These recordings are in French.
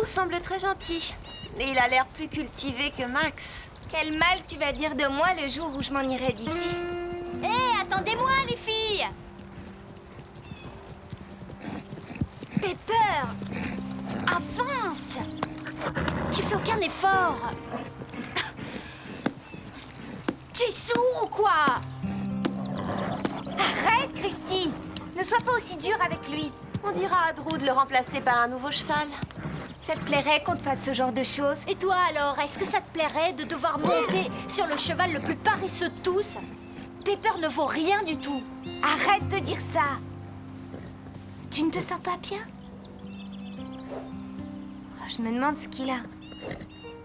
Drew semble très gentil. Et il a l'air plus cultivé que Max. Quel mal tu vas dire de moi le jour où je m'en irai d'ici. Hé, attendez-moi, les filles! Pepper! Avance! Tu fais aucun effort! Tu es sourd ou quoi? Arrête, Christy! Ne sois pas aussi dure avec lui. On dira à Drew de le remplacer par un nouveau cheval. Ça te plairait qu'on te fasse ce genre de choses? Et toi alors, est-ce que ça te plairait de devoir monter sur le cheval le plus paresseux de tous? Pepper ne vaut rien du tout. Arrête de dire ça. Tu ne te sens pas bien? Oh, je me demande ce qu'il a.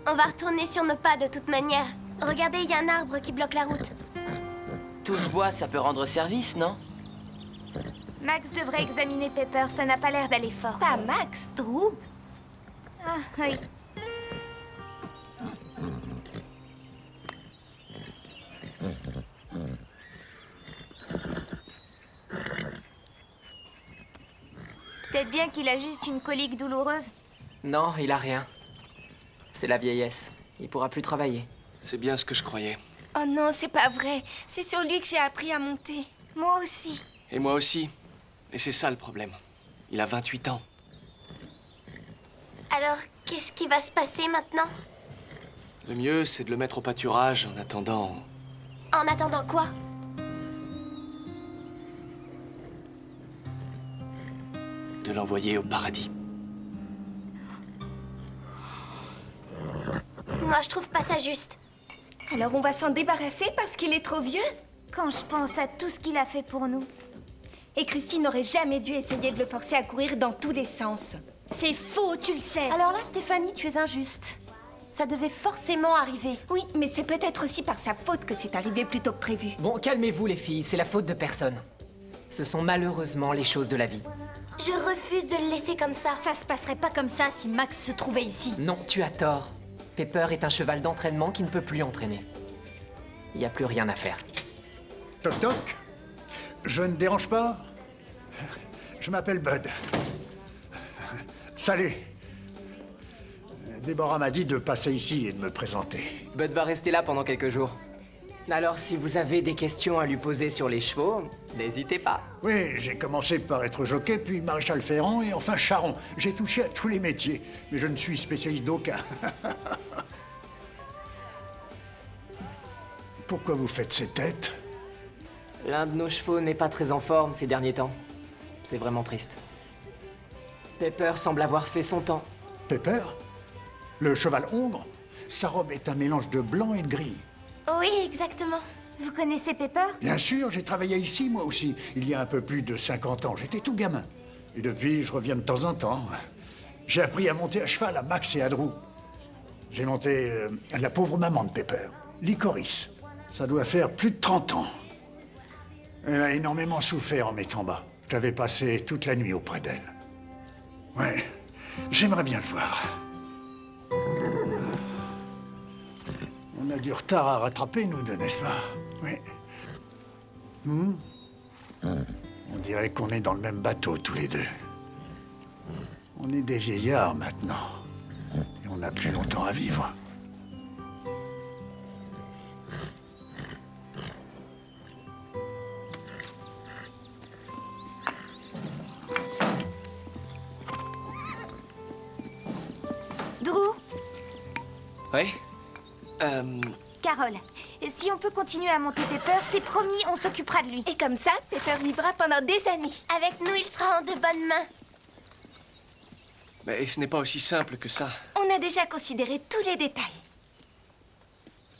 On va retourner sur nos pas de toute manière. Regardez, il y a un arbre qui bloque la route. Tout ce bois, ça peut rendre service, non? Max devrait examiner Pepper, ça n'a pas l'air d'aller fort. Pas Max, Drew. Ah, oui. Peut-être bien qu'il a juste une colique douloureuse. Non, il a rien. C'est la vieillesse. Il pourra plus travailler. C'est bien ce que je croyais. Oh non, c'est pas vrai. C'est sur lui que j'ai appris à monter. Moi aussi. Et moi aussi. Et c'est ça le problème. Il a 28 ans. Alors, qu'est-ce qui va se passer maintenant? Le mieux, c'est de le mettre au pâturage en attendant... En attendant quoi? de l'envoyer au paradis. Moi, je trouve pas ça juste. Alors on va s'en débarrasser parce qu'il est trop vieux? Quand je pense à tout ce qu'il a fait pour nous. Et Christine n'aurait jamais dû essayer de le forcer à courir dans tous les sens. C'est faux, tu le sais. Alors là, Stéphanie, tu es injuste. Ça devait forcément arriver. Oui, mais c'est peut-être aussi par sa faute que c'est arrivé plus tôt que prévu. Bon, calmez-vous les filles, c'est la faute de personne. Ce sont malheureusement les choses de la vie. Je refuse de le laisser comme ça. Ça se passerait pas comme ça si Max se trouvait ici. Non, tu as tort. Pepper est un cheval d'entraînement qui ne peut plus entraîner. Il n'y a plus rien à faire. Toc toc. Je ne dérange pas? Je m'appelle Bud. Salut. Déborah m'a dit de passer ici et de me présenter. Bud va rester là pendant quelques jours. Alors, si vous avez des questions à lui poser sur les chevaux, n'hésitez pas. Oui, j'ai commencé par être jockey, puis maréchal ferrant et enfin charron. J'ai touché à tous les métiers, mais je ne suis spécialiste d'aucun. Pourquoi vous faites ces têtes? L'un de nos chevaux n'est pas très en forme ces derniers temps. C'est vraiment triste. Pepper semble avoir fait son temps. Pepper? Le cheval hongre? Sa robe est un mélange de blanc et de gris. Oui, exactement. Vous connaissez Pepper? Bien sûr, j'ai travaillé ici, moi aussi, il y a un peu plus de 50 ans. J'étais tout gamin. Et depuis, je reviens de temps en temps. J'ai appris à monter à cheval à Max et à Drew. J'ai monté la pauvre maman de Pepper, Licorice. Ça doit faire plus de 30 ans. Elle a énormément souffert en m'étant bas. J'avais passé toute la nuit auprès d'elle. Ouais, j'aimerais bien le voir. On a du retard à rattraper, nous deux, n'est-ce pas? Oui. On dirait qu'on est dans le même bateau, tous les deux. On est des vieillards, maintenant. Et on n'a plus longtemps à vivre. Drew? Oui? Carole, si on peut continuer à monter Pepper, c'est promis, on s'occupera de lui. Et comme ça, Pepper vivra pendant des années. Avec nous, il sera en de bonnes mains. Mais ce n'est pas aussi simple que ça. On a déjà considéré tous les détails.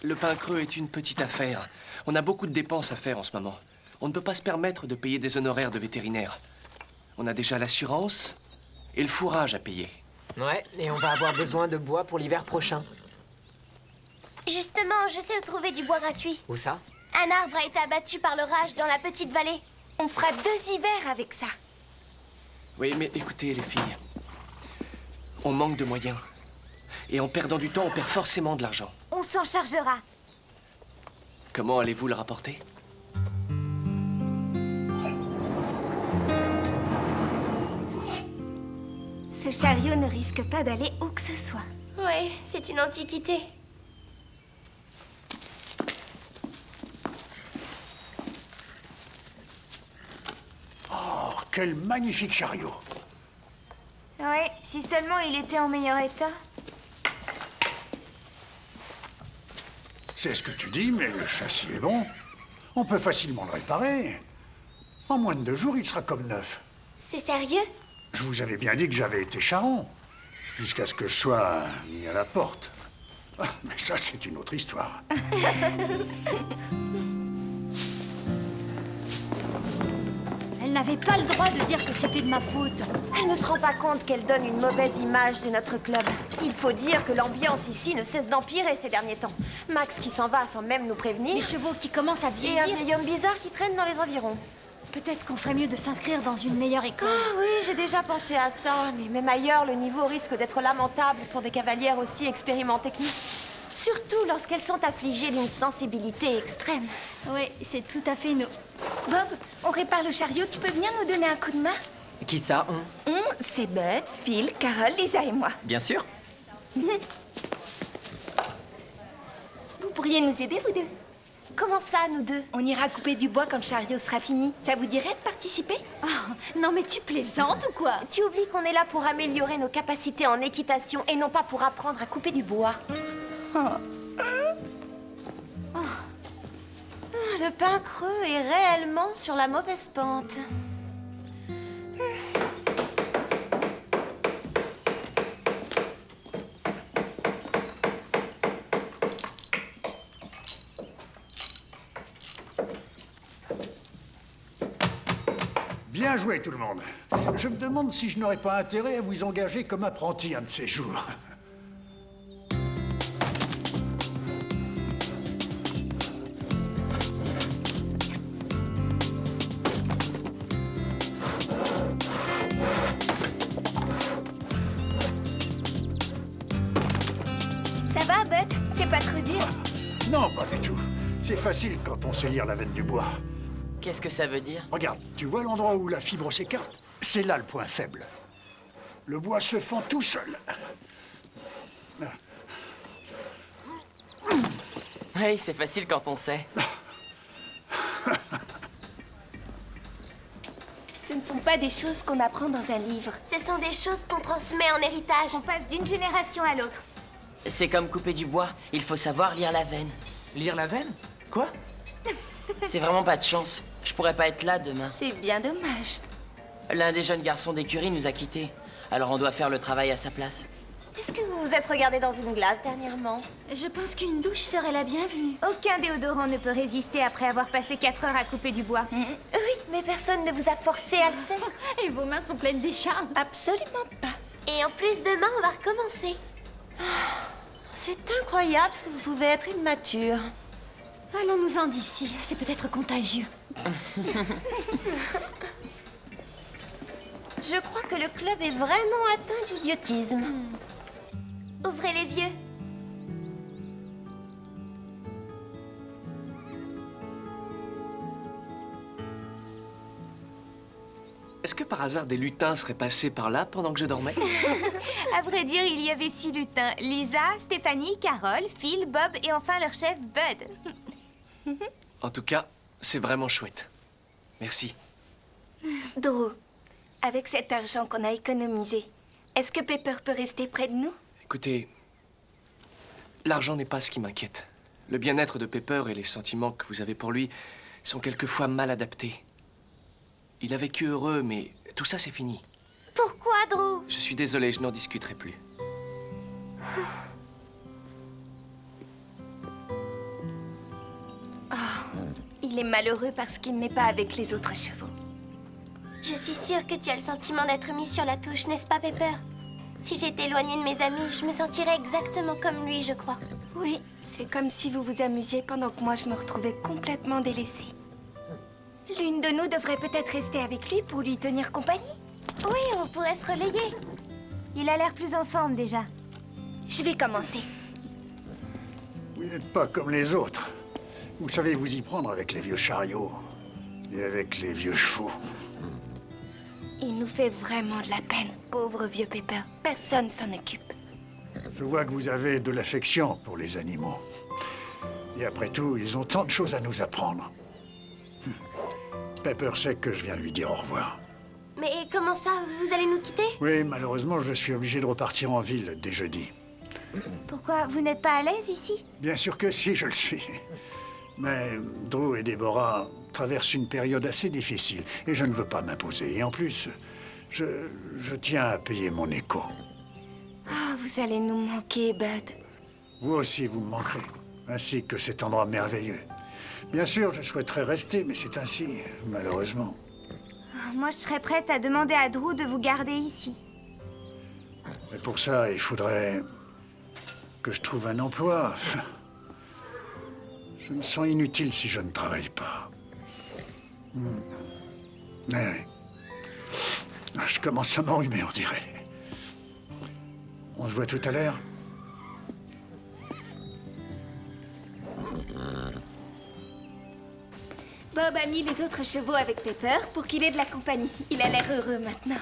Le pain creux est une petite affaire. On a beaucoup de dépenses à faire en ce moment. On ne peut pas se permettre de payer des honoraires de vétérinaire. On a déjà l'assurance et le fourrage à payer. Ouais, et on va avoir besoin de bois pour l'hiver prochain. Justement, je sais où trouver du bois gratuit. Où ça? Un arbre a été abattu par l'orage dans la petite vallée. On fera 2 hivers avec ça. Oui, mais écoutez, les filles. On manque de moyens. Et en perdant du temps, on perd forcément de l'argent. On s'en chargera. Comment allez-vous le rapporter? Ce chariot ne risque pas d'aller où que ce soit. Ouais, c'est une antiquité. Oh, quel magnifique chariot! Ouais, si seulement il était en meilleur état. C'est ce que tu dis, mais le châssis est bon. On peut facilement le réparer. En moins de 2 jours, il sera comme neuf. C'est sérieux? Je vous avais bien dit que j'avais été charron, jusqu'à ce que je sois mis à la porte. Ah, mais ça, c'est une autre histoire. Elle n'avait pas le droit de dire que c'était de ma faute. Elle ne se rend pas compte qu'elle donne une mauvaise image de notre club. Il faut dire que l'ambiance ici ne cesse d'empirer ces derniers temps. Max qui s'en va sans même nous prévenir. Les chevaux qui commencent à Et un vieillir. vieil homme bizarre qui traîne dans les environs. Peut-être qu'on ferait mieux de s'inscrire dans une meilleure école. Ah oui, j'ai déjà pensé à ça. Mais même ailleurs, le niveau risque d'être lamentable pour des cavalières aussi expérimentées que nous. Surtout lorsqu'elles sont affligées d'une sensibilité extrême. Oui, c'est tout à fait nous. Bob, on répare le chariot, tu peux venir nous donner un coup de main? Qui ça, on? C'est Bud, Phil, Carole, Lisa et moi. Bien sûr. Vous pourriez nous aider, vous deux? Comment ça, nous deux? On ira couper du bois quand le chariot sera fini. Ça vous dirait de participer? Oh, non mais tu plaisantes ou quoi? Tu oublies qu'on est là pour améliorer nos capacités en équitation et non pas pour apprendre à couper du bois. Le pain creux est réellement sur la mauvaise pente. Bien joué, tout le monde. Je me demande si je n'aurais pas intérêt à vous engager comme apprenti un de ces jours. Ça va, Bud? C'est pas trop dur? Non, pas du tout. C'est facile quand on sait lire la veine du bois. Qu'est-ce que ça veut dire? Regarde, tu vois l'endroit où la fibre s'écarte? C'est là le point faible. Le bois se fend tout seul. Oui, c'est facile quand on sait. Ce ne sont pas des choses qu'on apprend dans un livre. Ce sont des choses qu'on transmet en héritage. On passe d'une génération à l'autre. C'est comme couper du bois, il faut savoir lire la veine. Lire la veine? Quoi? C'est vraiment pas de chance. Je pourrais pas être là demain. C'est bien dommage. L'un des jeunes garçons d'écurie nous a quittés. Alors on doit faire le travail à sa place. Est-ce que vous vous êtes regardé dans une glace dernièrement? Je pense qu'une douche serait la bienvenue. Aucun déodorant ne peut résister après avoir passé 4 heures à couper du bois. Oui, mais personne ne vous a forcé à le faire. Et vos mains sont pleines d'échardes. Absolument pas. Et en plus, demain, on va recommencer. C'est incroyable ce que vous pouvez être immature. Allons-nous-en d'ici, c'est peut-être contagieux. Je crois que le club est vraiment atteint d'idiotisme. Ouvrez les yeux. Est-ce que par hasard des lutins seraient passés par là pendant que je dormais? À vrai dire, il y avait 6 lutins. Lisa, Stéphanie, Carole, Phil, Bob et enfin leur chef, Bud. En tout cas, c'est vraiment chouette. Merci. Drew, avec cet argent qu'on a économisé, est-ce que Pepper peut rester près de nous? Écoutez, l'argent n'est pas ce qui m'inquiète. Le bien-être de Pepper et les sentiments que vous avez pour lui sont quelquefois mal adaptés. Il a vécu heureux, mais tout ça, c'est fini. Pourquoi, Drew? Je suis désolé, je n'en discuterai plus. Il est malheureux parce qu'il n'est pas avec les autres chevaux. Je suis sûre que tu as le sentiment d'être mis sur la touche, n'est-ce pas, Pepper? Si j'étais éloignée de mes amis, je me sentirais exactement comme lui, je crois. Oui, c'est comme si vous vous amusiez pendant que moi je me retrouvais complètement délaissée. L'une de nous devrait peut-être rester avec lui pour lui tenir compagnie. Oui, on pourrait se relayer. Il a l'air plus en forme déjà. Je vais commencer. Vous n'êtes pas comme les autres. Vous savez vous y prendre avec les vieux chariots et avec les vieux chevaux. Il nous fait vraiment de la peine, pauvre vieux Pepper. Personne s'en occupe. Je vois que vous avez de l'affection pour les animaux. Et après tout, ils ont tant de choses à nous apprendre. Pepper sait que je viens lui dire au revoir. Mais comment ça, vous allez nous quitter? Oui, malheureusement, je suis obligé de repartir en ville dès jeudi. Pourquoi vous n'êtes pas à l'aise ici? Bien sûr que si, je le suis. Mais Drew et Deborah traversent une période assez difficile et je ne veux pas m'imposer. Et en plus, je tiens à payer mon écho. Ah, vous allez nous manquer, Bud. Vous aussi, vous me manquerez, ainsi que cet endroit merveilleux. Bien sûr, je souhaiterais rester, mais c'est ainsi, malheureusement. Moi, je serais prête à demander à Drew de vous garder ici. Et pour ça, il faudrait que je trouve un emploi. Je me sens inutile si je ne travaille pas. Ouais. Je commence à m'enrhumer, on dirait. On se voit tout à l'heure. Bob a mis les autres chevaux avec Pepper pour qu'il ait de la compagnie. Il a l'air heureux maintenant.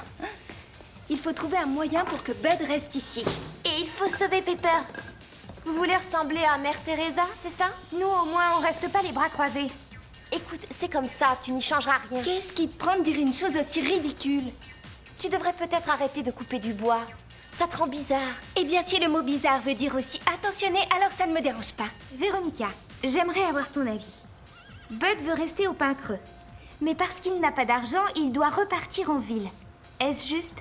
Il faut trouver un moyen pour que Bud reste ici. Et il faut sauver Pepper. Vous voulez ressembler à Mère Teresa, c'est ça? Nous, au moins, on reste pas les bras croisés. Écoute, c'est comme ça, tu n'y changeras rien. Qu'est-ce qui te prend de dire une chose aussi ridicule? Tu devrais peut-être arrêter de couper du bois. Ça te rend bizarre. Eh bien, si le mot bizarre veut dire aussi attentionné, alors ça ne me dérange pas. Véronica, j'aimerais avoir ton avis. Bud veut rester au Pin Creux. Mais parce qu'il n'a pas d'argent, il doit repartir en ville. Est-ce juste?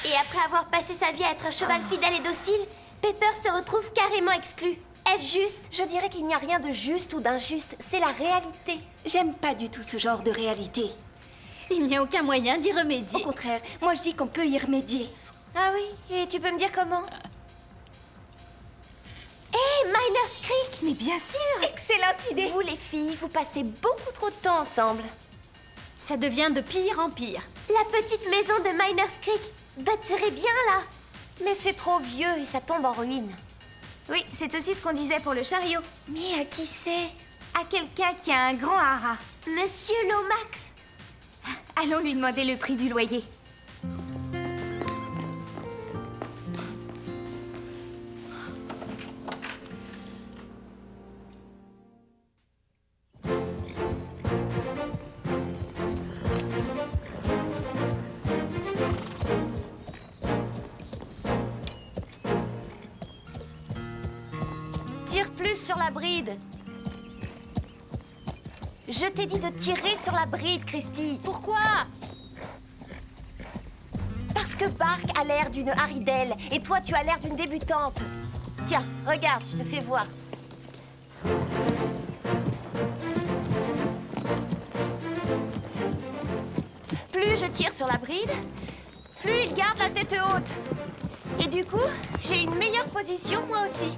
Et après avoir passé sa vie à être un cheval fidèle et docile, Pepper se retrouve carrément exclu. Est-ce juste? Je dirais qu'il n'y a rien de juste ou d'injuste. C'est la réalité. J'aime pas du tout ce genre de réalité. Il n'y a aucun moyen d'y remédier. Au contraire, moi je dis qu'on peut y remédier. Ah oui? Et tu peux me dire comment? Hé, Miner's Creek! Mais bien sûr! Excellente idée! Vous, les filles, vous passez beaucoup trop de temps ensemble. Ça devient de pire en pire. La petite maison de Miner's Creek. Bud serait bien là. Mais c'est trop vieux et ça tombe en ruine. Oui, c'est aussi ce qu'on disait pour le chariot. Mais à qui c'est? À quelqu'un qui a un grand haras. Monsieur Lomax. Allons lui demander le prix du loyer. Tire plus sur la bride. Je t'ai dit de tirer sur la bride, Christy. Pourquoi? Parce que Bark a l'air d'une haridelle et toi, tu as l'air d'une débutante. Tiens, regarde, je te fais voir. Plus je tire sur la bride, plus il garde la tête haute. Et du coup, j'ai une meilleure position, moi aussi.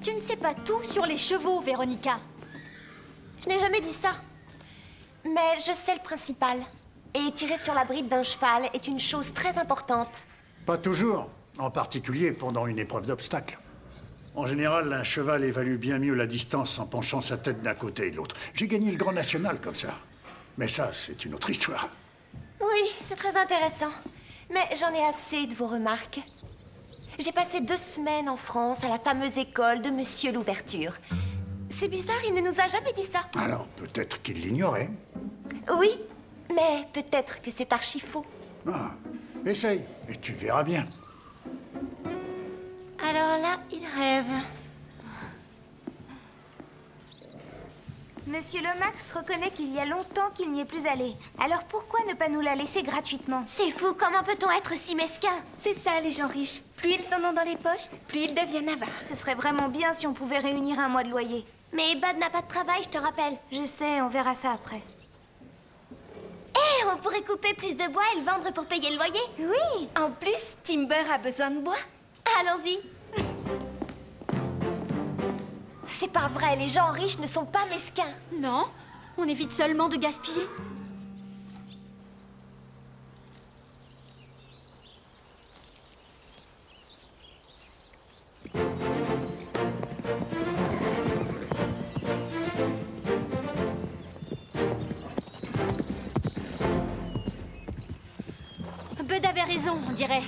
Tu ne sais pas tout sur les chevaux, Véronica. Je n'ai jamais dit ça. Mais je sais le principal. Et tirer sur la bride d'un cheval est une chose très importante. Pas toujours, en particulier pendant une épreuve d'obstacle. En général, un cheval évalue bien mieux la distance en penchant sa tête d'un côté et de l'autre. J'ai gagné le Grand National comme ça. Mais ça, c'est une autre histoire. Oui, c'est très intéressant. Mais j'en ai assez de vos remarques. J'ai passé 2 semaines en France à la fameuse école de Monsieur Louverture. C'est bizarre, il ne nous a jamais dit ça. Alors, peut-être qu'il l'ignorait. Oui, mais peut-être que c'est archi faux. Ah, essaye, et tu verras bien. Alors là, il rêve. Monsieur Lomax reconnaît qu'il y a longtemps qu'il n'y est plus allé. Alors pourquoi ne pas nous la laisser gratuitement? C'est fou, comment peut-on être si mesquin? C'est ça, les gens riches. Plus ils en ont dans les poches, plus ils deviennent avares. Ce serait vraiment bien si on pouvait réunir un mois de loyer. Mais Bud n'a pas de travail, je te rappelle. Je sais, on verra ça après. Hé, on pourrait couper plus de bois et le vendre pour payer le loyer? Oui, en plus, Timber a besoin de bois. Allons-y. C'est pas vrai, les gens riches ne sont pas mesquins. Non, on évite seulement de gaspiller. dirait.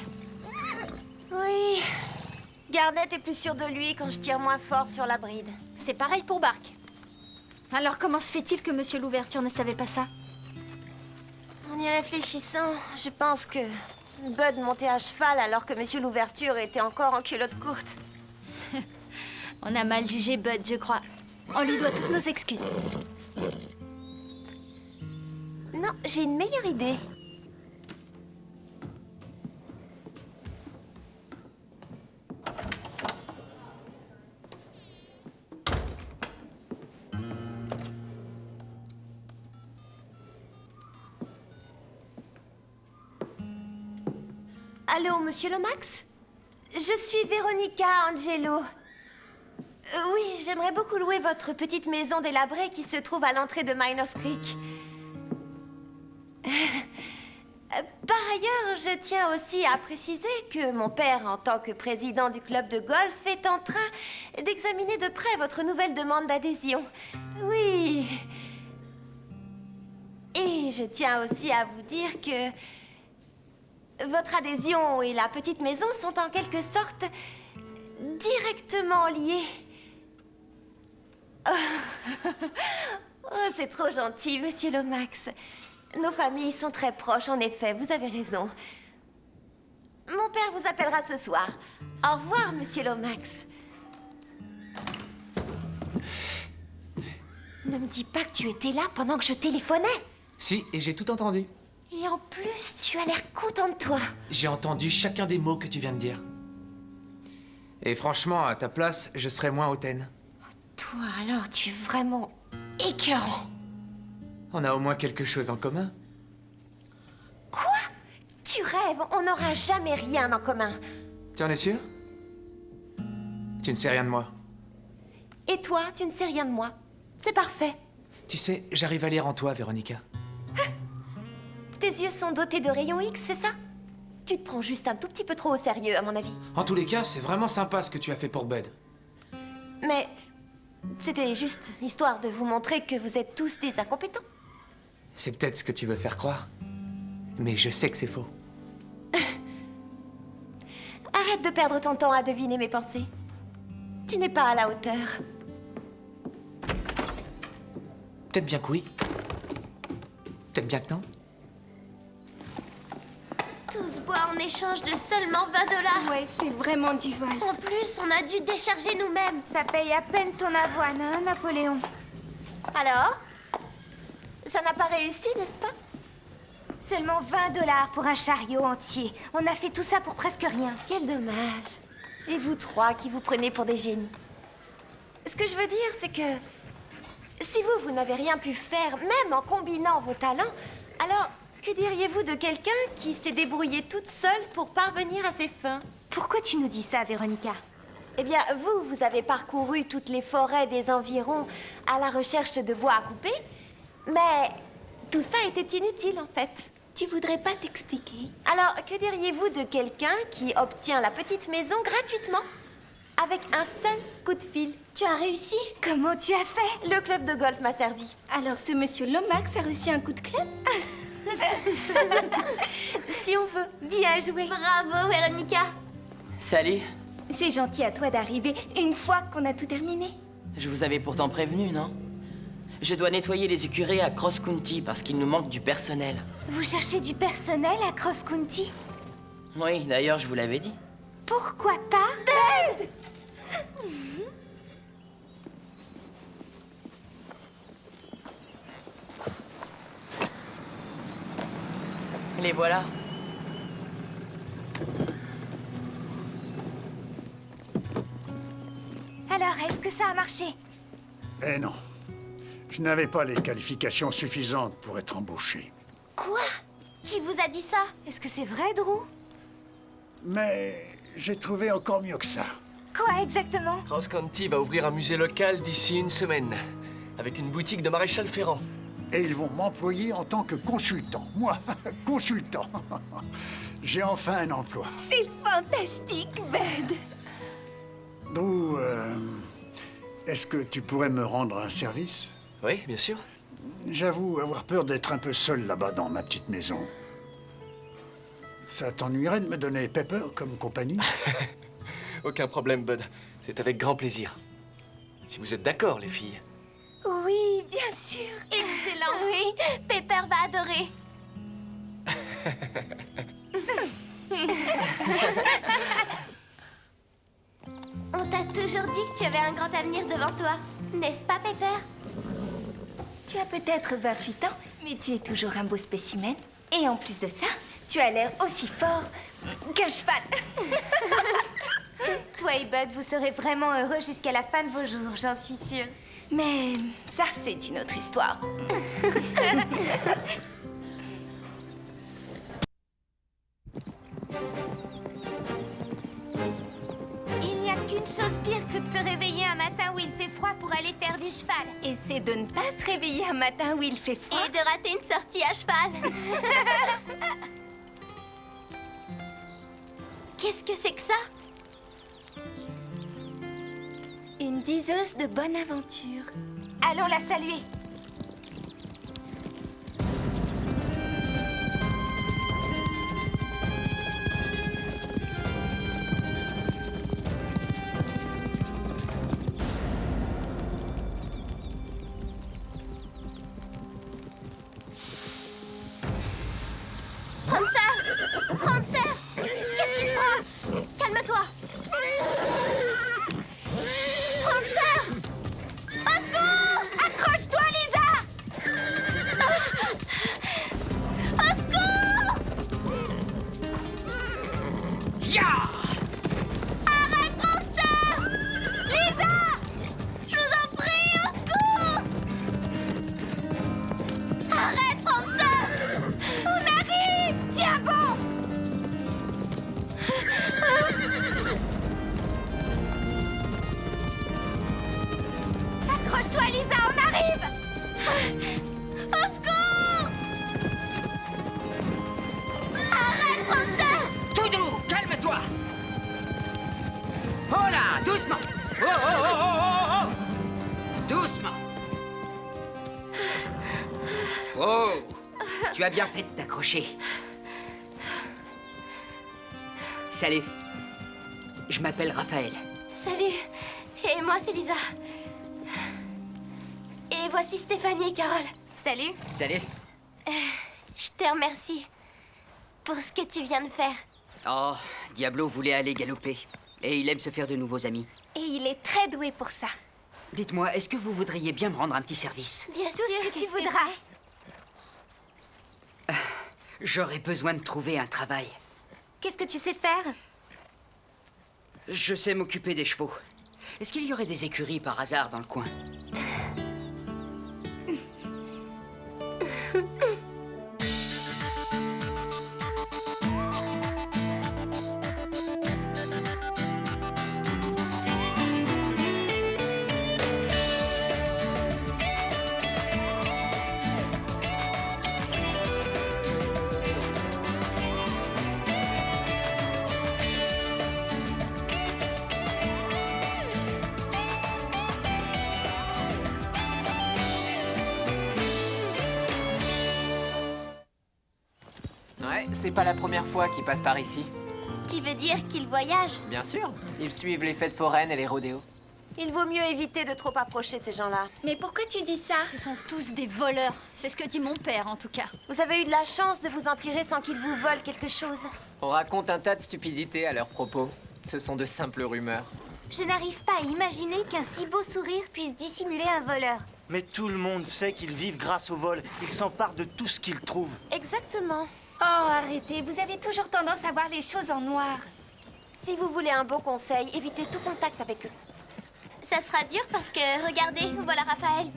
Oui. Garnet est plus sûr de lui quand je tire moins fort sur la bride. C'est pareil pour Bark. Alors comment se fait-il que Monsieur l'Ouverture ne savait pas ça? En y réfléchissant, je pense que Bud montait à cheval alors que Monsieur l'Ouverture était encore en culotte courte. On a mal jugé Bud, je crois. On lui doit toutes nos excuses. Non, j'ai une meilleure idée. Allô, Monsieur Lomax? Je suis Véronica Angelo. Oui, j'aimerais beaucoup louer votre petite maison délabrée qui se trouve à l'entrée de Miners Creek. Par ailleurs, je tiens aussi à préciser que mon père, en tant que président du club de golf, est en train d'examiner de près votre nouvelle demande d'adhésion. Oui. Et je tiens aussi à vous dire que votre adhésion et la petite maison sont en quelque sorte directement liées. Oh, c'est trop gentil, Monsieur Lomax. Nos familles sont très proches, en effet, vous avez raison. Mon père vous appellera ce soir. Au revoir, Monsieur Lomax. Ne me dis pas que tu étais là pendant que je téléphonais. Si, et j'ai tout entendu. Et en plus, tu as l'air content de toi. J'ai entendu chacun des mots que tu viens de dire. Et franchement, à ta place, je serais moins hautaine. Toi, alors, tu es vraiment écœurant. On a au moins quelque chose en commun. Quoi? Tu rêves, on n'aura jamais rien en commun. Tu en es sûr? Tu ne sais rien de moi. Et toi, tu ne sais rien de moi. C'est parfait. Tu sais, j'arrive à lire en toi, Véronica. Tes yeux sont dotés de rayons X, c'est ça? Tu te prends juste un tout petit peu trop au sérieux, à mon avis. En tous les cas, c'est vraiment sympa ce que tu as fait pour Bud. Mais c'était juste histoire de vous montrer que vous êtes tous des incompétents. C'est peut-être ce que tu veux faire croire. Mais je sais que c'est faux. Arrête de perdre ton temps à deviner mes pensées. Tu n'es pas à la hauteur. Peut-être bien que oui. Peut-être bien que non. Tout se boit en échange de seulement 20 $. Ouais, c'est vraiment du vol. En plus, on a dû décharger nous-mêmes. Ça paye à peine ton avoine, hein, Napoléon? Alors? Ça n'a pas réussi, n'est-ce pas? Seulement 20 $ pour un chariot entier. On a fait tout ça pour presque rien. Quel dommage. Et vous trois qui vous prenez pour des génies. Ce que je veux dire, c'est que si vous n'avez rien pu faire, même en combinant vos talents, alors que diriez-vous de quelqu'un qui s'est débrouillé toute seule pour parvenir à ses fins? Pourquoi tu nous dis ça, Véronica? Eh bien, vous avez parcouru toutes les forêts des environs à la recherche de bois à couper, mais tout ça était inutile en fait. Tu voudrais pas t'expliquer? Alors, que diriez-vous de quelqu'un qui obtient la petite maison gratuitement, avec un seul coup de fil? Tu as réussi? Comment tu as fait? Le club de golf m'a servi. Alors ce monsieur Lomax a reçu un coup de clé? Si on veut. Bien joué. Bravo, Véronica. Salut. C'est gentil à toi d'arriver une fois qu'on a tout terminé. Je vous avais pourtant prévenu, non? Je dois nettoyer les écuries à Cross County parce qu'il nous manque du personnel. Vous cherchez du personnel à Cross County? Oui, d'ailleurs, je vous l'avais dit. Pourquoi pas? Bud! Les voilà. Alors, est-ce que ça a marché? Eh non. Je n'avais pas les qualifications suffisantes pour être embauché. Quoi? Qui vous a dit ça? Est-ce que c'est vrai, Drew? Mais j'ai trouvé encore mieux que ça. Quoi exactement? Cross County va ouvrir un musée local d'ici une semaine, avec une boutique de maréchal Ferrand. Et ils vont m'employer en tant que consultant. Moi, consultant. J'ai enfin un emploi. C'est fantastique, Bud! Drew, est-ce que tu pourrais me rendre un service? Oui, bien sûr. J'avoue avoir peur d'être un peu seul là-bas dans ma petite maison. Ça t'ennuierait de me donner Pepper comme compagnie? Aucun problème, Bud. C'est avec grand plaisir. Si vous êtes d'accord, les filles. Oui, bien sûr. Excellent. Oui, Pepper va adorer. On t'a toujours dit que tu avais un grand avenir devant toi, n'est-ce pas, Pepper? Tu as peut-être 28 ans, mais tu es toujours un beau spécimen. Et en plus de ça, tu as l'air aussi fort qu'un cheval. Toi et Bud, vous serez vraiment heureux jusqu'à la fin de vos jours, j'en suis sûre. Mais ça, c'est une autre histoire. Il n'y a qu'une chose pire que de se réveiller un matin où il fait froid pour aller faire du cheval. Et c'est de ne pas se réveiller un matin où il fait froid. Et de rater une sortie à cheval. Qu'est-ce que c'est que ça? Une diseuse de bonne aventure. Allons la saluer. Prancer! Prancer! Qu'est-ce qui te prend? Calme-toi! Prancer! Au secours! Accroche-toi, Lisa! Au secours! Arrête, Prancer! Lisa! Je vous en prie, au secours! Arrête, Prancer! On arrive! Tiens bon! Accroche-toi, Lisa, on arrive! Au secours! Arrête, Prancer! Tout doux, calme-toi. Oh là, doucement. Oh, oh, oh, oh, oh, oh. Doucement. Oh, tu as bien fait de t'accrocher. Salut. Je m'appelle Raphaël. Salut, et moi c'est Lisa. Et voici Stéphanie et Carole. Salut. Salut. Je te remercie pour ce que tu viens de faire. Oh, Diablo voulait aller galoper. Et il aime se faire de nouveaux amis. Et il est très doué pour ça. Dites-moi, est-ce que vous voudriez bien me rendre un petit service? Bien Tout sûr ce que tu qu'est-ce voudras. J'aurais besoin de trouver un travail. Qu'est-ce que tu sais faire? Je sais m'occuper des chevaux. Est-ce qu'il y aurait des écuries par hasard dans le coin? Ouais, c'est pas la première fois qu'ils passent par ici. Tu veux dire qu'ils voyagent? Bien sûr. Ils suivent les fêtes foraines et les rodéos. Il vaut mieux éviter de trop approcher ces gens-là. Mais pourquoi tu dis ça? Ce sont tous des voleurs. C'est ce que dit mon père, en tout cas. Vous avez eu de la chance de vous en tirer sans qu'ils vous volent quelque chose. On raconte un tas de stupidités à leur propos. Ce sont de simples rumeurs. Je n'arrive pas à imaginer qu'un si beau sourire puisse dissimuler un voleur. Mais tout le monde sait qu'ils vivent grâce au vol. Ils s'emparent de tout ce qu'ils trouvent. Exactement. Oh, arrêtez, vous avez toujours tendance à voir les choses en noir. Si vous voulez un beau conseil, évitez tout contact avec eux. Ça sera dur parce que, regardez, voilà Raphaël.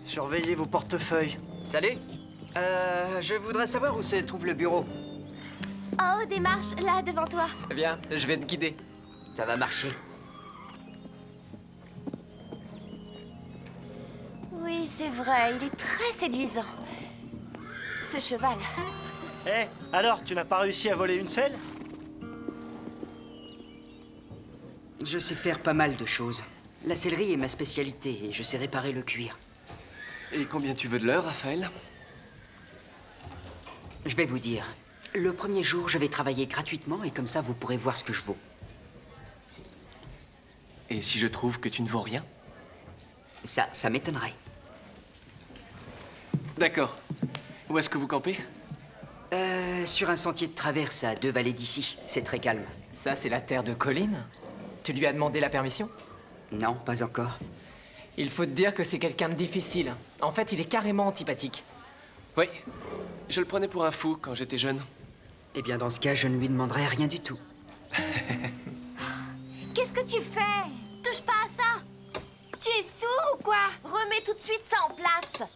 Surveillez vos portefeuilles. Salut. Je voudrais savoir où se trouve le bureau. En haut des marches, là, devant toi. Viens, je vais te guider. Ça va marcher. Oui, c'est vrai, il est très séduisant. Ce cheval. Eh, alors, tu n'as pas réussi à voler une selle? Je sais faire pas mal de choses. La sellerie est ma spécialité et je sais réparer le cuir. Et combien tu veux de l'heure, Raphaël? Je vais vous dire. Le premier jour, je vais travailler gratuitement et comme ça, vous pourrez voir ce que je vaux. Et si je trouve que tu ne vaux rien? Ça m'étonnerait. D'accord. Où est-ce que vous campez? Sur un sentier de traverse à 2 vallées d'ici. C'est très calme. Ça, c'est la terre de Colin? Tu lui as demandé la permission? Non, pas encore. Il faut te dire que c'est quelqu'un de difficile. En fait, il est carrément antipathique. Oui. Je le prenais pour un fou quand j'étais jeune. Eh bien, dans ce cas, je ne lui demanderai rien du tout. Qu'est-ce que tu fais? Touche pas à ça! Tu es sourd ou quoi? Remets tout de suite ça en place.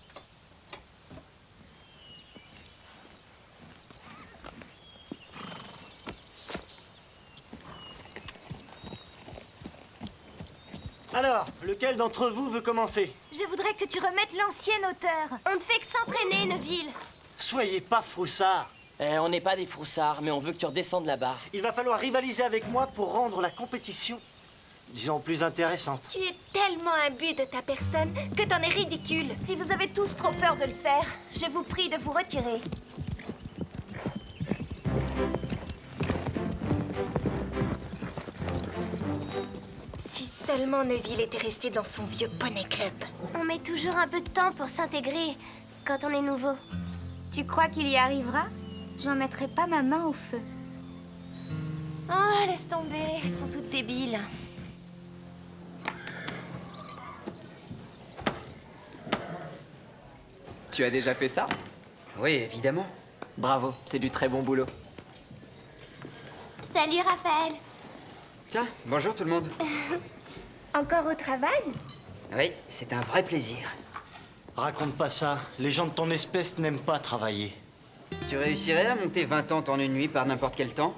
Alors, lequel d'entre vous veut commencer? Je voudrais que tu remettes l'ancienne hauteur. On ne fait que s'entraîner, Neville. Soyez pas froussards. On n'est pas des froussards, mais on veut que tu redescendes la barre. Il va falloir rivaliser avec moi pour rendre la compétition, disons, plus intéressante. Tu es tellement imbu de ta personne que t'en es ridicule. Si vous avez tous trop peur de le faire, je vous prie de vous retirer. Si seulement Neville était resté dans son vieux poney club. On met toujours un peu de temps pour s'intégrer quand on est nouveau. Tu crois qu'il y arrivera? J'en mettrai pas ma main au feu. Oh, laisse tomber, elles sont toutes débiles. Tu as déjà fait ça? Oui, évidemment. Bravo, c'est du très bon boulot. Salut, Raphaël. Tiens, bonjour tout le monde. Encore au travail? Oui, c'est un vrai plaisir. Raconte pas ça. Les gens de ton espèce n'aiment pas travailler. Tu réussirais à monter 20 tentes en une nuit par n'importe quel temps?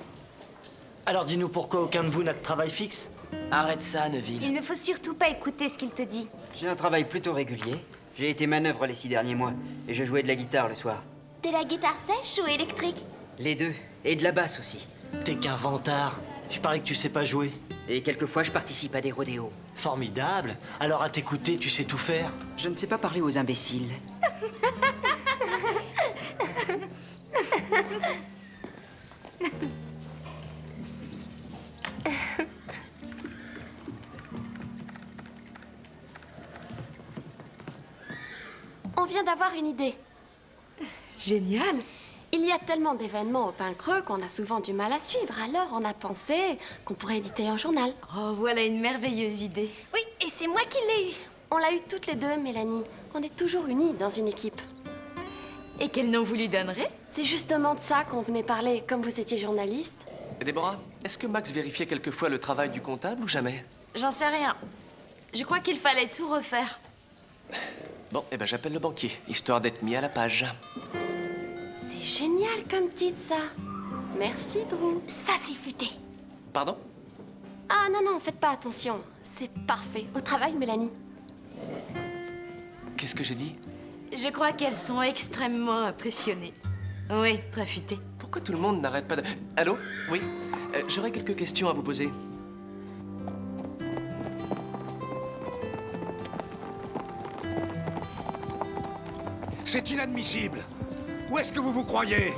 Alors dis-nous pourquoi aucun de vous n'a de travail fixe? Arrête ça, Neville. Il ne faut surtout pas écouter ce qu'il te dit. J'ai un travail plutôt régulier. J'ai été manœuvre les 6 derniers mois et je jouais de la guitare le soir. De la guitare sèche ou électrique? Les deux. Et de la basse aussi. T'es qu'un vantard. Je parie que tu sais pas jouer. Et quelquefois, je participe à des rodéos. Formidable. Alors à t'écouter, tu sais tout faire. Je ne sais pas parler aux imbéciles. On vient d'avoir une idée. Génial! Il y a tellement d'événements au Pain Creux qu'on a souvent du mal à suivre. Alors on a pensé qu'on pourrait éditer un journal. Oh, voilà une merveilleuse idée. Oui, et c'est moi qui l'ai eu. On l'a eu toutes les deux, Mélanie. On est toujours unis dans une équipe. Et quel nom vous lui donnerez? C'est justement de ça qu'on venait parler, comme vous étiez journaliste. Déborah, est-ce que Max vérifiait quelquefois le travail du comptable ou jamais? J'en sais rien. Je crois qu'il fallait tout refaire. Bon, eh ben j'appelle le banquier, histoire d'être mis à la page. C'est génial comme titre, ça. Merci, Drew. Ça, c'est futé. Pardon? Ah non, non, faites pas attention. C'est parfait. Au travail, Mélanie. Qu'est-ce que j'ai dit? Je crois qu'elles sont extrêmement impressionnées. Oui, très futées. Pourquoi tout le monde n'arrête pas de... Allô? Oui? J'aurais quelques questions à vous poser. C'est inadmissible. Où est-ce que vous vous croyez?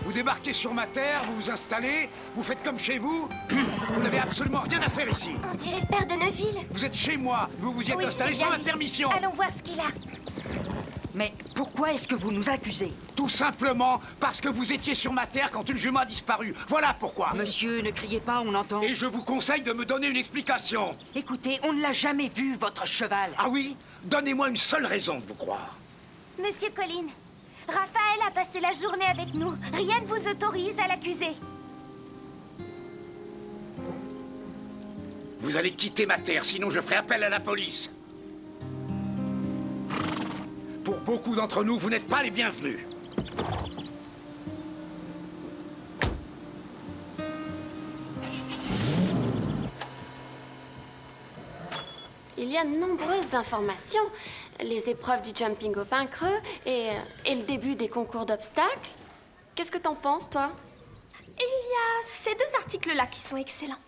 Vous débarquez sur ma terre, vous vous installez, vous faites comme chez vous. Vous n'avez absolument rien à faire ici. On dirait le père de Neville. Vous êtes chez moi, vous vous y êtes installé sans ma permission. Allons voir ce qu'il a. Mais pourquoi est-ce que vous nous accusez? Tout simplement parce que vous étiez sur ma terre quand une jument a disparu. Voilà pourquoi. Monsieur, ne criez pas, on entend. Et je vous conseille de me donner une explication. Écoutez, on ne l'a jamais vu, votre cheval. Ah oui? Donnez-moi une seule raison de vous croire. Monsieur Colin, Raphaël a passé la journée avec nous. Rien ne vous autorise à l'accuser. Vous allez quitter ma terre, sinon je ferai appel à la police. Pour beaucoup d'entre nous, vous n'êtes pas les bienvenus. Il y a de nombreuses informations. Les épreuves du jumping au Pain Creux et le début des concours d'obstacles. Qu'est-ce que t'en penses, toi? Il y a ces deux articles-là qui sont excellents.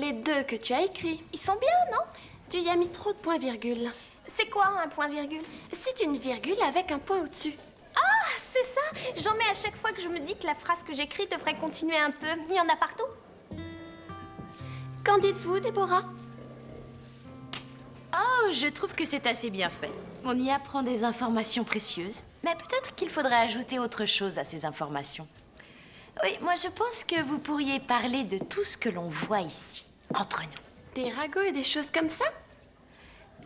Les deux que tu as écrits. Ils sont bien, non? Tu y as mis trop de points-virgule. C'est quoi un point-virgule? C'est une virgule avec un point au-dessus. Ah, c'est ça? J'en mets à chaque fois que je me dis que la phrase que j'écris devrait continuer un peu. Il y en a partout. Qu'en dites-vous, Déborah? Oh, je trouve que c'est assez bien fait. On y apprend des informations précieuses. Mais peut-être qu'il faudrait ajouter autre chose à ces informations. Oui, moi je pense que vous pourriez parler de tout ce que l'on voit ici, entre nous. Des ragots et des choses comme ça?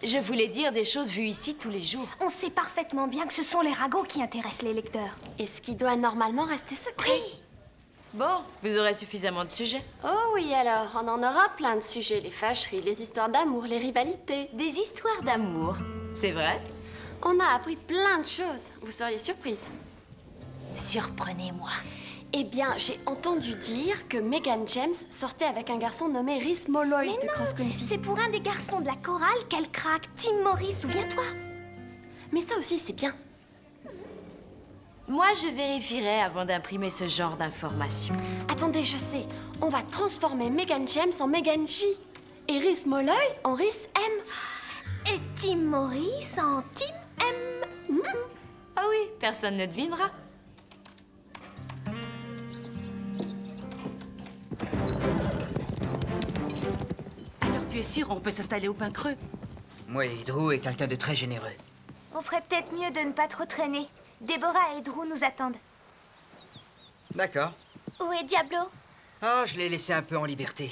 Je voulais dire des choses vues ici tous les jours. On sait parfaitement bien que ce sont les ragots qui intéressent les lecteurs. Et ce qui doit normalement rester secret. Oui. Bon, vous aurez suffisamment de sujets. Oh oui, alors, on en aura plein de sujets. Les fâcheries, les histoires d'amour, les rivalités. Des histoires d'amour, c'est vrai? On a appris plein de choses. Vous seriez surprise. Surprenez-moi. Eh bien, j'ai entendu dire que Megan James sortait avec un garçon nommé Rhys Molloy de Cross County. C'est pour un des garçons de la chorale qu'elle craque. Tim Morris, souviens-toi. Mais ça aussi, c'est bien. Moi, je vérifierai avant d'imprimer ce genre d'informations. Attendez, je sais. On va transformer Megan James en Megan J. Et Rhys Molloy en Rhys M. Et Tim Morris en Tim M. Ah oui, personne ne devinera. Alors tu es sûr, on peut s'installer au Pain Creux? Oui, Drew est quelqu'un de très généreux. On ferait peut-être mieux de ne pas trop traîner. Déborah et Drew nous attendent. D'accord. Où est Diablo? Ah, je l'ai laissé un peu en liberté.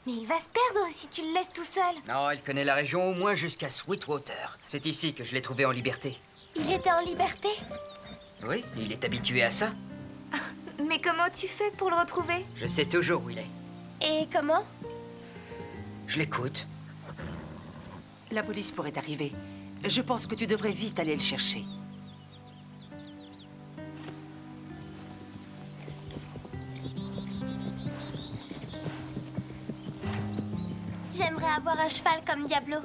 Mais il va se perdre si tu le laisses tout seul. Non, il connaît la région au moins jusqu'à Sweetwater. C'est ici que je l'ai trouvé en liberté. Il était en liberté? Oui, il est habitué à ça. Mais comment tu fais pour le retrouver? Je sais toujours où il est. Et comment? Je l'écoute. La police pourrait arriver. Je pense que tu devrais vite aller le chercher. J'aimerais avoir un cheval comme Diablo.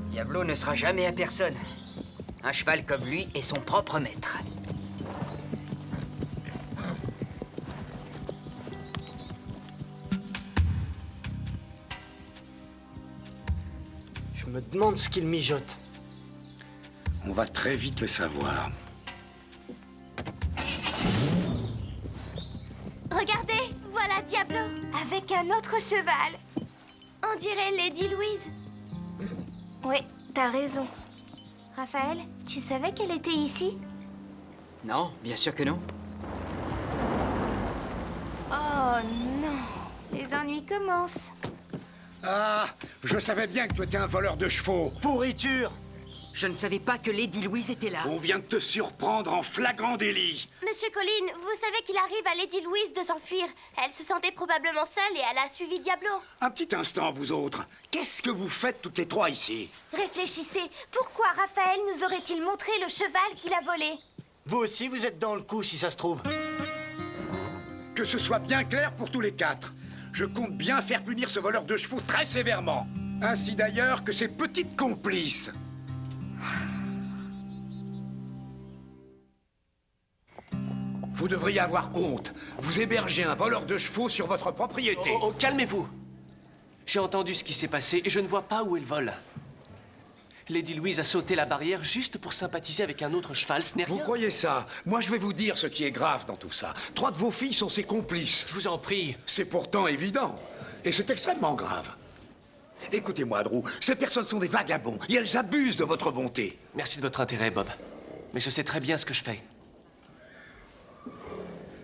Diablo ne sera jamais à personne. Un cheval comme lui est son propre maître. Je me demande ce qu'il mijote. On va très vite le savoir. Regardez, voilà Diablo. Avec un autre cheval. On dirait Lady Louise. Oui, t'as raison. Raphaël, tu savais qu'elle était ici? Non, bien sûr que non. Oh non, les ennuis commencent. Ah, je savais bien que tu étais un voleur de chevaux. Pourriture! Je ne savais pas que Lady Louise était là. On vient de te surprendre en flagrant délit. Monsieur Colin, vous savez qu'il arrive à Lady Louise de s'enfuir. Elle se sentait probablement seule et elle a suivi Diablo. Un petit instant, vous autres. Qu'est-ce que vous faites toutes les trois ici? Réfléchissez, pourquoi Raphaël nous aurait-il montré le cheval qu'il a volé? Vous aussi, vous êtes dans le coup, si ça se trouve. Que ce soit bien clair pour tous les quatre. Je compte bien faire punir ce voleur de chevaux très sévèrement. Ainsi d'ailleurs que ses petites complices. Vous devriez avoir honte. Vous hébergez un voleur de chevaux sur votre propriété. Oh, calmez-vous. J'ai entendu ce qui s'est passé et je ne vois pas où est le vol. Lady Louise a sauté la barrière juste pour sympathiser avec un autre cheval, ce n'est rien. Vous croyez ça? Moi, je vais vous dire ce qui est grave dans tout ça. 3 de vos filles sont ses complices. Je vous en prie. C'est pourtant évident. Et c'est extrêmement grave. Écoutez-moi, Drew, ces personnes sont des vagabonds et elles abusent de votre bonté. Merci de votre intérêt, Bob. Mais je sais très bien ce que je fais.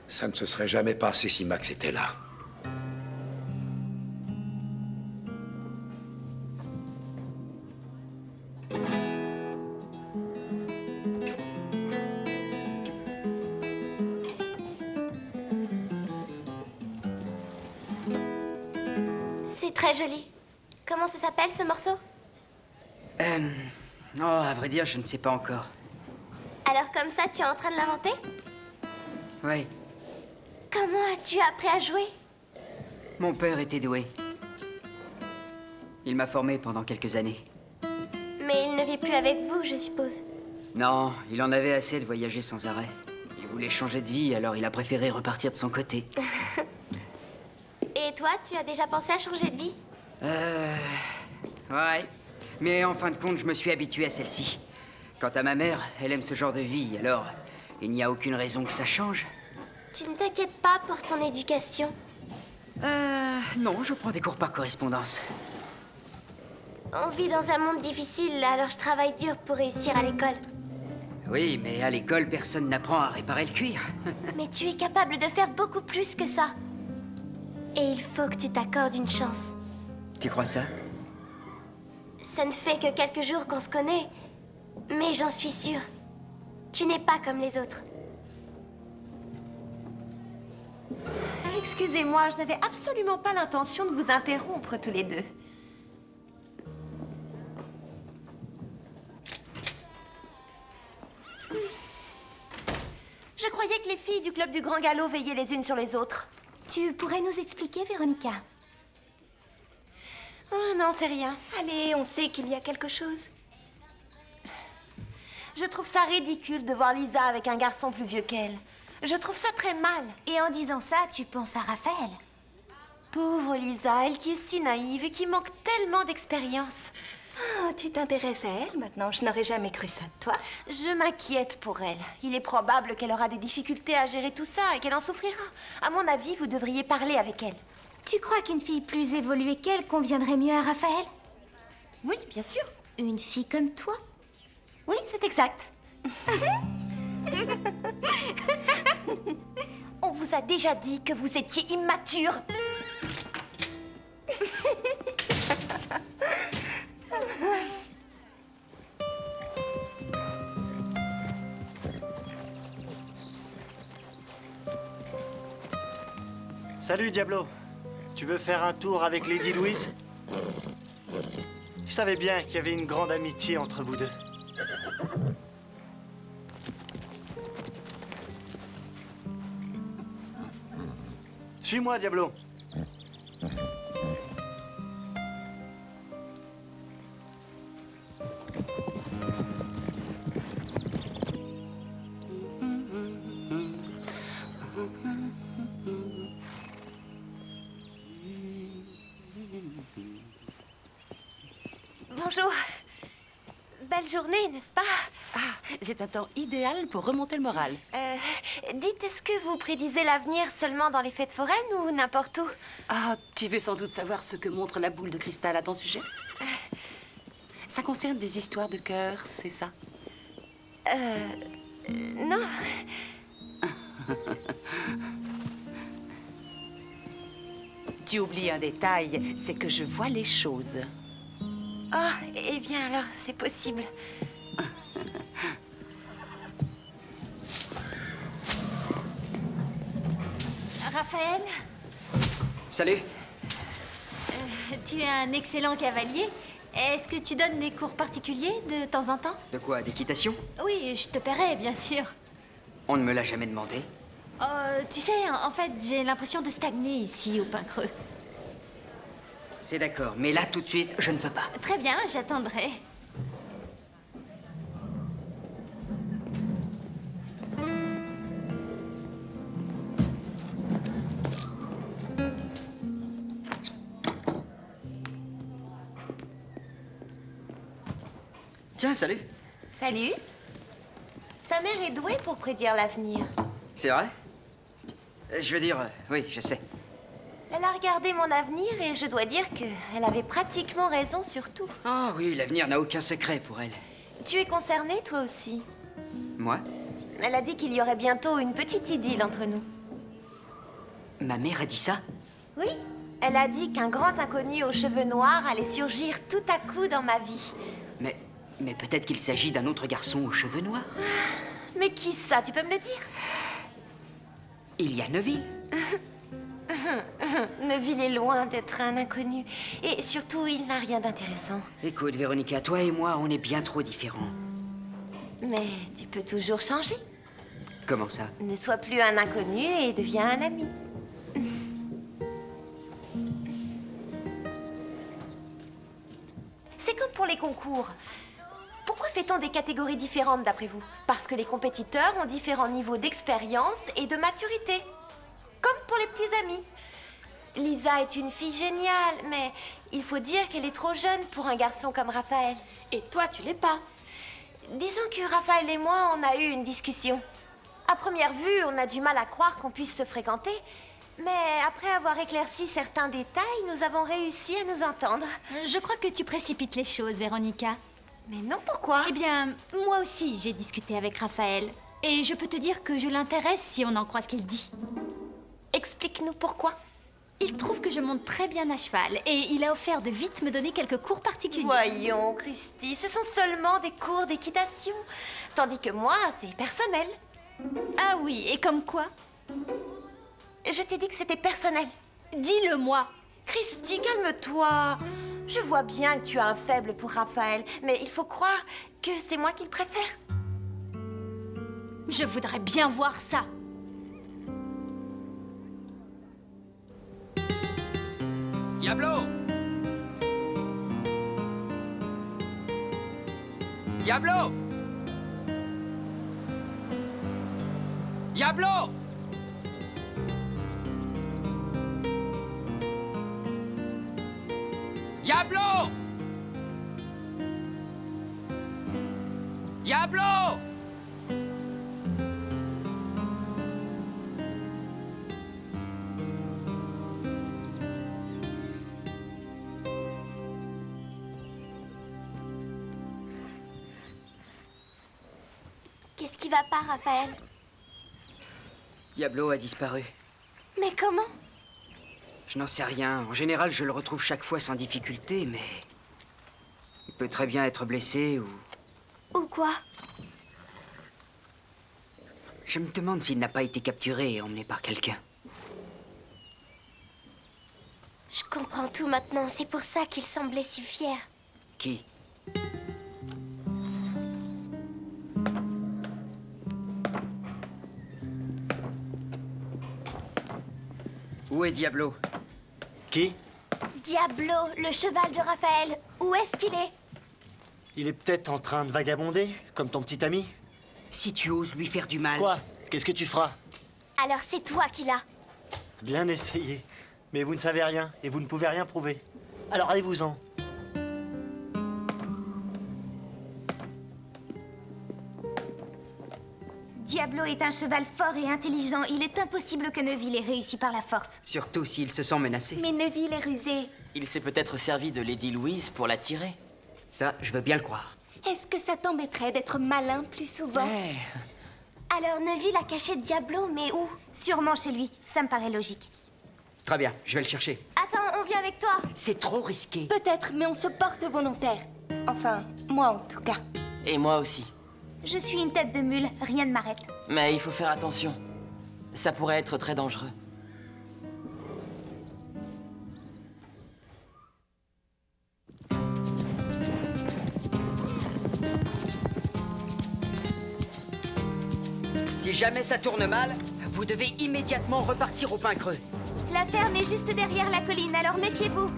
Ça ne se serait jamais passé si Max était là. C'est très joli. Comment ça s'appelle ce morceau? Oh, à vrai dire, je ne sais pas encore. Alors comme ça, tu es en train de l'inventer? Oui, Comment as-tu appris à jouer? mon père était doué. Il m'a formé pendant quelques années. Mais il ne vit plus avec vous, je suppose. Non, il en avait assez de voyager sans arrêt. Il voulait changer de vie, alors il a préféré repartir de son côté. Et toi, tu as déjà pensé à changer de vie? Ouais. Mais en fin de compte, je me suis habitué à celle-ci. Quant à ma mère, elle aime ce genre de vie, alors Il n'y a aucune raison que ça change. Tu ne t'inquiètes pas pour ton éducation? Non, je prends des cours par correspondance. On vit dans un monde difficile, alors je travaille dur pour réussir à l'école. Oui, mais à l'école, personne n'apprend à réparer le cuir. Mais tu es capable de faire beaucoup plus que ça. Et il faut que tu t'accordes une chance. Tu crois ça? Ça ne fait que quelques jours qu'on se connaît, mais j'en suis sûre. Tu n'es pas comme les autres. Excusez-moi, je n'avais absolument pas l'intention de vous interrompre tous les deux. Je croyais que les filles du club du Grand Galop veillaient les unes sur les autres. Tu pourrais nous expliquer, Véronica? Oh non, c'est rien. Allez, on sait qu'il y a quelque chose. Je trouve ça ridicule de voir Lisa avec un garçon plus vieux qu'elle. Je trouve ça très mal. Et en disant ça, tu penses à Raphaël? Pauvre Lisa, elle qui est si naïve et qui manque tellement d'expérience. Oh, tu t'intéresses à elle maintenant? Je n'aurais jamais cru ça de toi. Je m'inquiète pour elle. Il est probable qu'elle aura des difficultés à gérer tout ça et qu'elle en souffrira. À mon avis, vous devriez parler avec elle. Tu crois qu'une fille plus évoluée qu'elle conviendrait mieux à Raphaël? Oui, bien sûr. Une fille comme toi? Oui, c'est exact. On vous a déjà dit que vous étiez immature. Salut, Diablo. Tu veux faire un tour avec Lady Louise? Je savais bien qu'il y avait une grande amitié entre vous deux. Suis-moi, Diablo. Bonjour. Belle journée, n'est-ce pas? Ah, c'est un temps idéal pour remonter le moral. Dites, est-ce que vous prédisez l'avenir seulement dans les fêtes foraines ou n'importe où? Ah, tu veux sans doute savoir ce que montre la boule de cristal à ton sujet? Ça concerne des histoires de cœur, c'est ça? Non. Tu oublies un détail, c'est que je vois les choses. Ah, eh bien alors, c'est possible. Raphaël, Salut. tu es un excellent cavalier. Est-ce que tu donnes des cours particuliers de temps en temps? De quoi? D'équitation? Oui, je te paierai, bien sûr. On ne me l'a jamais demandé. Tu sais, en fait, j'ai l'impression de stagner ici, au Pin Creux. C'est d'accord, mais là, tout de suite, je ne peux pas. Très bien, j'attendrai. Tiens, salut. Salut. Ta mère est douée pour prédire l'avenir. C'est vrai? Je veux dire, oui, je sais. Elle a regardé mon avenir et je dois dire qu'elle avait pratiquement raison sur tout. Ah oui, l'avenir n'a aucun secret pour elle. Tu es concerné, toi aussi? Moi? Elle a dit qu'il y aurait bientôt une petite idylle entre nous. Ma mère a dit ça? Oui, elle a dit qu'un grand inconnu aux cheveux noirs allait surgir tout à coup dans ma vie. Mais peut-être qu'il s'agit d'un autre garçon aux cheveux noirs. Mais qui ça, tu peux me le dire? Il y a Neville. Neville est loin d'être un inconnu. Et surtout, il n'a rien d'intéressant. Écoute, Véronica, toi et moi, on est bien trop différents. Mais tu peux toujours changer. Comment ça? Ne sois plus un inconnu et deviens un ami. C'est comme pour les concours. Pourquoi fait-on des catégories différentes d'après vous? Parce que les compétiteurs ont différents niveaux d'expérience et de maturité. Comme pour les petits amis. Lisa est une fille géniale, mais il faut dire qu'elle est trop jeune pour un garçon comme Raphaël. Et toi, tu l'es pas. Disons que Raphaël et moi, on a eu une discussion. À première vue, on a du mal à croire qu'on puisse se fréquenter. Mais après avoir éclairci certains détails, nous avons réussi à nous entendre. Je crois que tu précipites les choses, Véronica. Mais non, pourquoi? Eh bien, moi aussi, j'ai discuté avec Raphaël. Et je peux te dire que je l'intéresse si on en croit ce qu'il dit. Explique-nous pourquoi. Il trouve que je monte très bien à cheval. Et il a offert de vite me donner quelques cours particuliers. Voyons, Christy, ce sont seulement des cours d'équitation. Tandis que moi, c'est personnel. Ah oui, et comme quoi? Je t'ai dit que c'était personnel. Dis-le-moi. Christy, calme-toi. Je vois bien que tu as un faible pour Raphaël, mais il faut croire que c'est moi qu'il préfère. Je voudrais bien voir ça. Diablo! Diablo! Diablo! Diablo! Diablo! Qu'est-ce qui va pas, Raphaël? Diablo a disparu. Mais comment? Je n'en sais rien. En général, je le retrouve chaque fois sans difficulté, mais... il peut très bien être blessé ou... Ou quoi? Je me demande s'il n'a pas été capturé et emmené par quelqu'un. Je comprends tout maintenant. C'est pour ça qu'il semblait si fier. Qui? Où est Diablo? Qui? Diablo, le cheval de Raphaël. Où est-ce qu'il est? Il est peut-être en train de vagabonder, comme ton petit ami. Si tu oses lui faire du mal... Quoi? Qu'est-ce que tu feras? Alors c'est toi qui l'as. Bien essayé. Mais vous ne savez rien, et vous ne pouvez rien prouver. Alors allez-vous-en. Diablo est un cheval fort et intelligent. Il est impossible que Neville ait réussi par la force. Surtout s'il se sent menacé. Mais Neville est rusé. Il s'est peut-être servi de Lady Louise pour l'attirer. Ça, je veux bien le croire. Est-ce que ça t'embêterait d'être malin plus souvent? Alors Neville a caché Diablo, mais où? Sûrement chez lui. Ça me paraît logique. Très bien, je vais le chercher. Attends, on vient avec toi. C'est trop risqué. Peut-être, mais on se porte volontaire. Enfin, moi en tout cas. Et moi aussi. Je suis une tête de mule, rien ne m'arrête. Mais il faut faire attention. Ça pourrait être très dangereux. Si jamais ça tourne mal, vous devez immédiatement repartir au Pin Creux. La ferme est juste derrière la colline, alors méfiez-vous.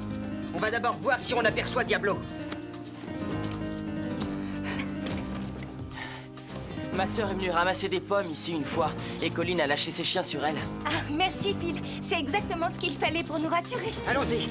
On va d'abord voir si on aperçoit Diablo. Ma sœur est venue ramasser des pommes ici une fois, et Colline a lâché ses chiens sur elle. Ah, merci Phil. C'est exactement ce qu'il fallait pour nous rassurer. Allons-y.